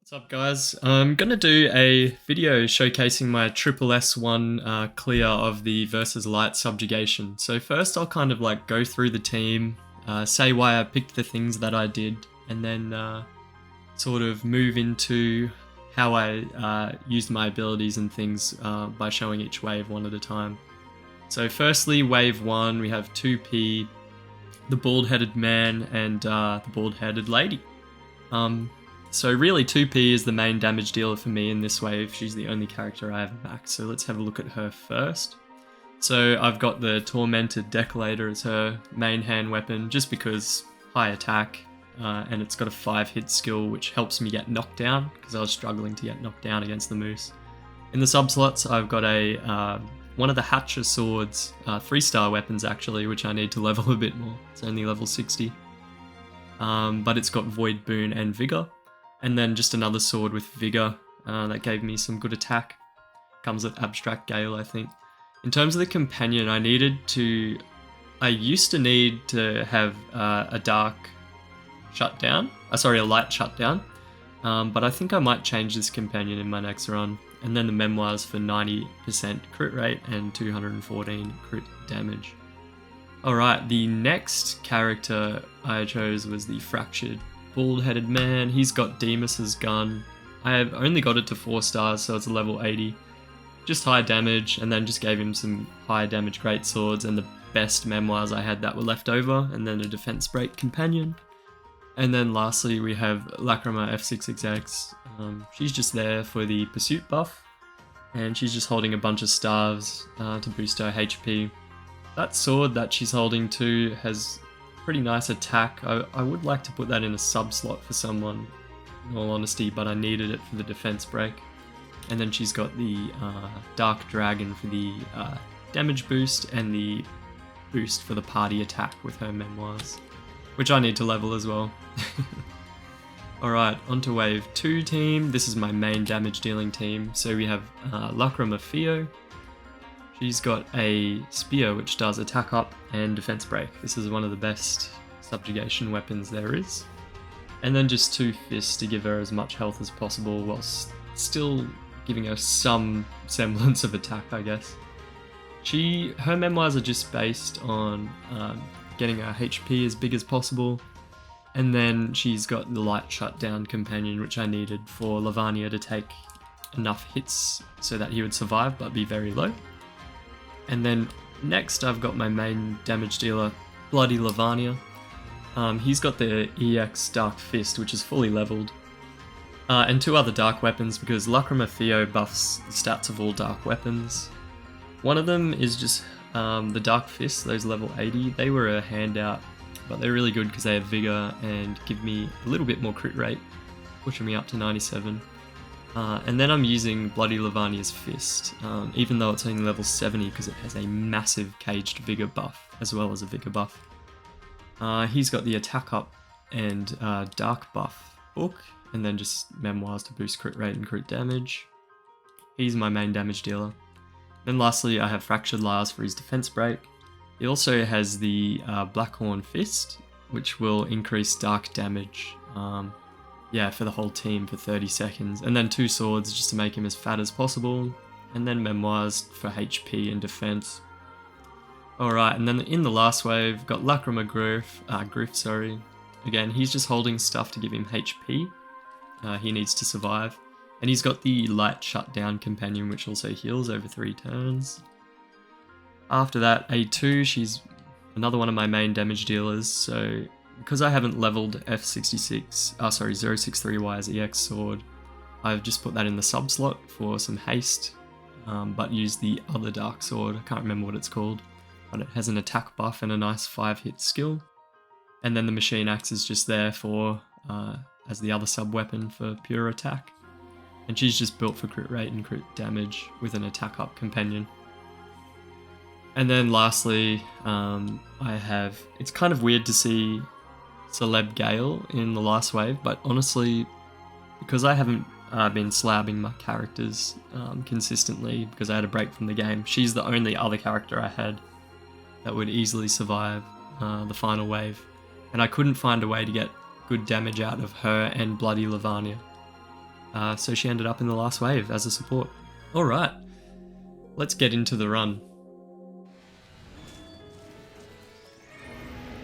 What's up, guys? I'm gonna do a video showcasing my SSS1 clear of the versus light subjugation. So first I'll kind of like go through the team, say why I picked the things that I did, and then sort of move into how I used my abilities and things by showing each wave one at a time. So firstly, wave 1, we have 2P, the bald-headed man, and the bald-headed lady. So really 2P is the main damage dealer for me in this wave. She's the only character I have max, so let's have a look at her first. So I've got the Tormented Decollator as her main hand weapon, just because high attack, and it's got a 5-hit skill which helps me get knocked down, because I was struggling to get knocked down against the Moose. In the sub-slots I've got a one of the Hatcher swords, 3-star weapons actually, which I need to level a bit more. It's only level 60. But it's got Void Boon and Vigor. And then just another sword with Vigor that gave me some good attack. Comes with Abstract Gale, I think. In terms of the companion, I used to need to have a dark shutdown. A light shutdown. But I think I might change this companion in my next run. And then the memoirs for 90% crit rate and 214 crit damage. Alright, the next character I chose was the Fractured Bald-headed man. He's got Demus's gun. I have only got it to 4 stars, so it's a level 80. Just high damage, and then just gave him some high damage great swords and the best memoirs I had that were left over, and then a defense break companion. And then lastly we have Lacrima F6XX. She's just there for the pursuit buff, and she's just holding a bunch of staves to boost her HP. That sword that she's holding too has pretty nice attack. I would like to put that in a sub slot for someone, in all honesty, but I needed it for the defense break. And then she's got the Dark Dragon for the damage boost and the boost for the party attack with her memoirs, which I need to level as well. Alright, onto wave 2 team. This is my main damage dealing team. So we have Lacrima Theo. She's got a spear which does attack up and defense break. This is one of the best subjugation weapons there is. And then just 2 fists to give her as much health as possible whilst still giving her some semblance of attack, I guess. Her memoirs are just based on getting her HP as big as possible. And then she's got the light shutdown companion, which I needed for Lavania to take enough hits so that he would survive but be very low. And then next I've got my main damage dealer, Bloody Lavania. He's got the EX Dark Fist, which is fully leveled. And 2 other dark weapons, because Lacrima Theo buffs the stats of all dark weapons. One of them is just the Dark Fist, those level 80. They were a handout, but they're really good because they have Vigor and give me a little bit more crit rate, pushing me up to 97. And then I'm using Bloody Lavania's Fist, even though it's only level 70 because it has a massive Caged Vigor buff, as well as a Vigor buff. He's got the attack up and dark buff book, and then just memoirs to boost crit rate and crit damage. He's my main damage dealer. Then lastly I have Fractured Lars for his defense break. He also has the Blackhorn Fist, which will increase dark damage. For the whole team for 30 seconds, and then 2 swords just to make him as fat as possible, and then memoirs for HP and defense. Alright, and then in the last wave, got Lacrima Griff. Again, he's just holding stuff to give him HP. He needs to survive. And he's got the Light Shutdown companion, which also heals over 3 turns. After that, A2, she's another one of my main damage dealers, so because I haven't leveled F66, 063Y's EX sword, I've just put that in the sub slot for some haste, but used the other dark sword. I can't remember what it's called, but it has an attack buff and a nice 5-hit skill. And then the machine axe is just there for as the other sub weapon for pure attack. And she's just built for crit rate and crit damage with an attack up companion. And then lastly, it's kind of weird to see Celeb Gale in the last wave, but honestly, because I haven't been slabbing my characters consistently because I had a break from the game, she's the only other character I had that would easily survive the final wave, and I couldn't find a way to get good damage out of her and Bloody Lavania. so she ended up in the last wave as a support. Alright, let's get into the run.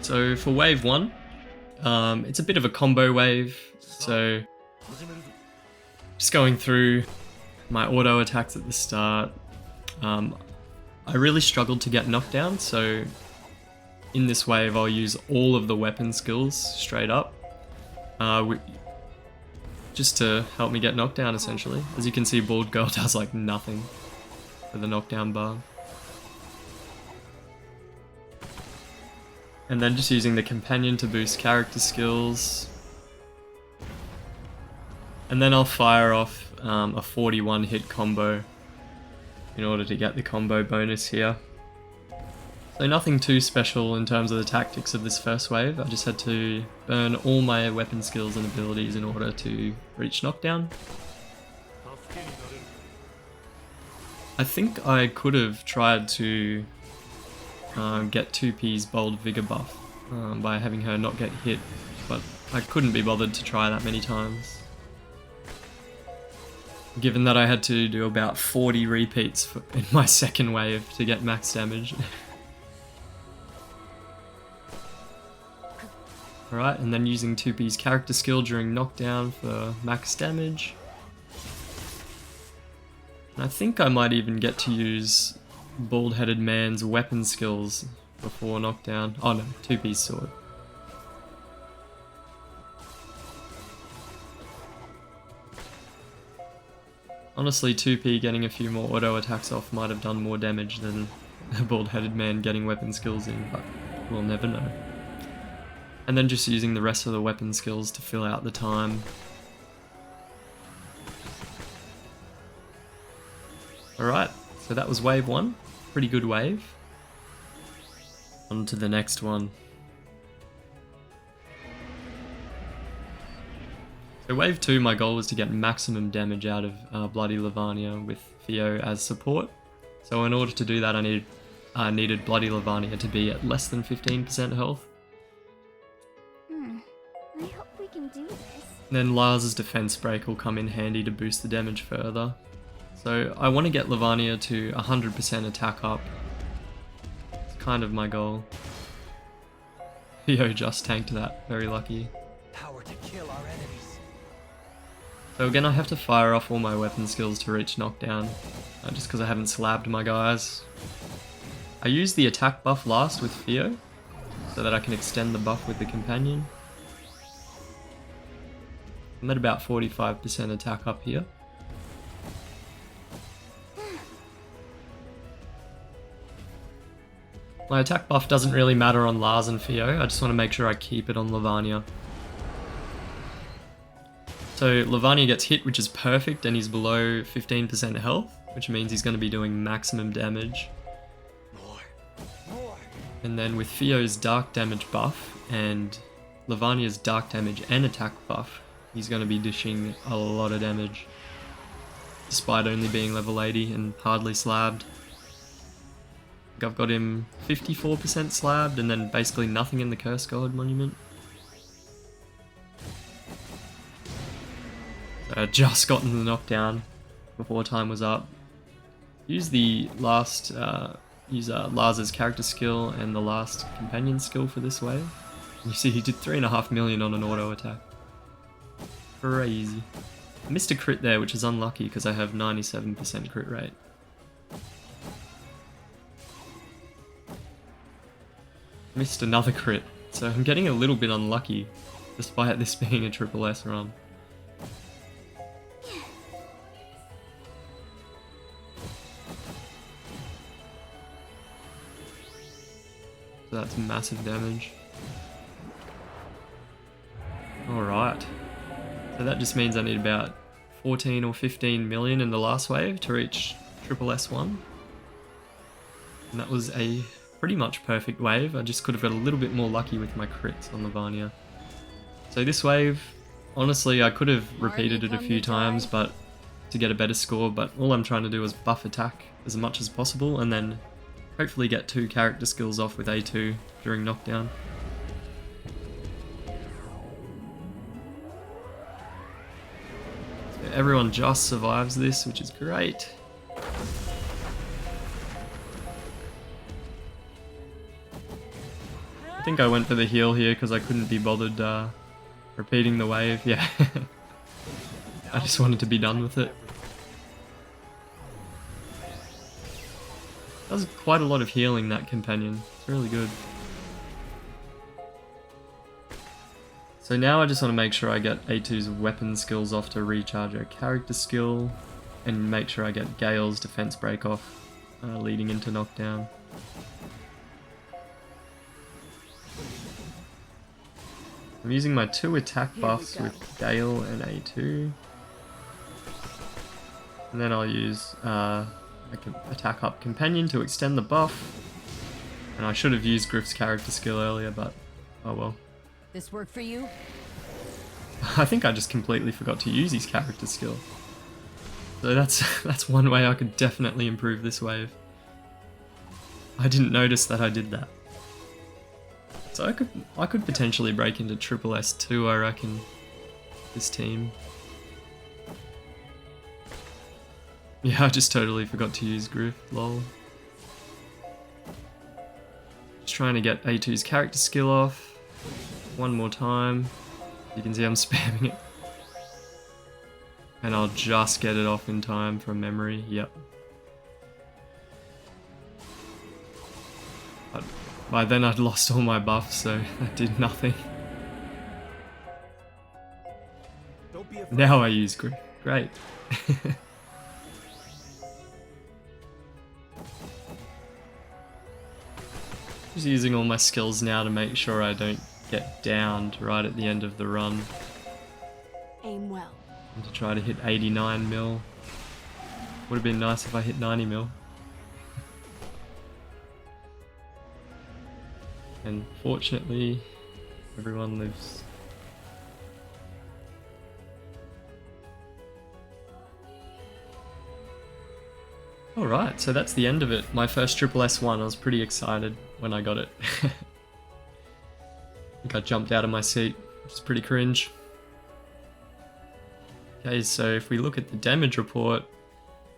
So for wave 1, it's a bit of a combo wave, so just going through my auto attacks at the start. I really struggled to get knockdown, so in this wave I'll use all of the weapon skills straight up, just to help me get knockdown essentially. As you can see, Bald Girl does like nothing for the knockdown bar. And then just using the companion to boost character skills. And then I'll fire off a 41 hit combo in order to get the combo bonus here. So nothing too special in terms of the tactics of this first wave. I just had to burn all my weapon skills and abilities in order to reach knockdown. I think I could have tried to get 2P's Bold Vigor buff by having her not get hit, but I couldn't be bothered to try that many times, given that I had to do about 40 repeats in my second wave to get max damage. Alright, and then using 2P's character skill during knockdown for max damage. And I think I might even get to use Bald-Headed Man's weapon skills before knockdown. Oh no, 2P's sword. Honestly, 2P getting a few more auto attacks off might have done more damage than a Bald-Headed Man getting weapon skills in, but we'll never know. And then just using the rest of the weapon skills to fill out the time. Alright, so that was wave 1. Pretty good wave. On to the next one. So wave 2, my goal was to get maximum damage out of Bloody Lavania with Theo as support. So in order to do that, I needed Bloody Lavania to be at less than 15% health. I hope we can do this. Then Lars's defense break will come in handy to boost the damage further. So I want to get Lavania to 100% attack up. It's kind of my goal. Theo just tanked that, very lucky. Power to kill our enemies. So again, I have to fire off all my weapon skills to reach knockdown, just because I haven't slabbed my guys. I use the attack buff last with Theo, so that I can extend the buff with the companion. I'm at about 45% attack up here. My attack buff doesn't really matter on Lars and Theo, I just want to make sure I keep it on Lavania. So Lavania gets hit, which is perfect, and he's below 15% health, which means he's going to be doing maximum damage. And then with Theo's dark damage buff and Lavania's dark damage and attack buff, he's going to be dishing a lot of damage, despite only being level 80 and hardly slabbed. I've got him 54% slabbed and then basically nothing in the Curse God Monument. So I just gotten the knockdown before time was up. Use the last, Lars's character skill and the last companion skill for this wave. You see he did 3.5 million on an auto attack. Crazy. I missed a crit there, which is unlucky because I have 97% crit rate. Missed another crit, so I'm getting a little bit unlucky, despite this being a triple S run. So that's massive damage. Alright. So that just means I need about 14 or 15 million in the last wave to reach triple S1. And that was a pretty much perfect wave. I just could have got a little bit more lucky with my crits on Lavania. So this wave, honestly, I could have repeated it a few times but to get a better score, but all I'm trying to do is buff attack as much as possible and then hopefully get 2 character skills off with A2 during knockdown. Everyone just survives this, which is great. I think I went for the heal here because I couldn't be bothered repeating the wave. Yeah. I just wanted to be done with it. Does quite a lot of healing, that companion. It's really good. So now I just want to make sure I get A2's weapon skills off to recharge her character skill, and make sure I get Gale's defense break off, leading into knockdown. I'm using my 2 attack buffs with Gale and A2. And then I'll use attack up companion to extend the buff. And I should have used Griff's character skill earlier, but oh well. This work for you? I think I just completely forgot to use his character skill. So that's one way I could definitely improve this wave. I didn't notice that I did that. So I could potentially break into SSS2, I reckon, this team. Yeah, I just totally forgot to use Griff, lol. Just trying to get A2's character skill off. One more time. You can see I'm spamming it. And I'll just get it off in time from memory, yep. But by then I'd lost all my buffs, so that did nothing. Now I use Griff, great. Just using all my skills now to make sure I don't get downed right at the end of the run. Aim well. And to try to hit 89 mil. Would have been nice if I hit 90 mil. And fortunately, everyone lives. Alright, so that's the end of it. My first SSS1, I was pretty excited when I got it. I think I jumped out of my seat, which is pretty cringe. Okay, so if we look at the damage report,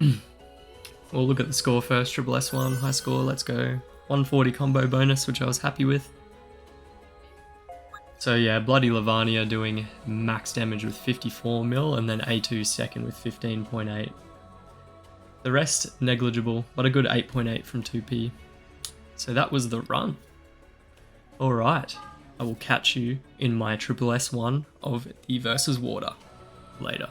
we'll look at the score first. SSS1, high score, let's go. 140 combo bonus, which I was happy with. So yeah, Bloody Lavania doing max damage with 54 mil, and then A2 second with 15.8. The rest negligible, but a good 8.8 from 2P. So that was the run. Alright, I will catch you in my SSS1 of the Versus Water later.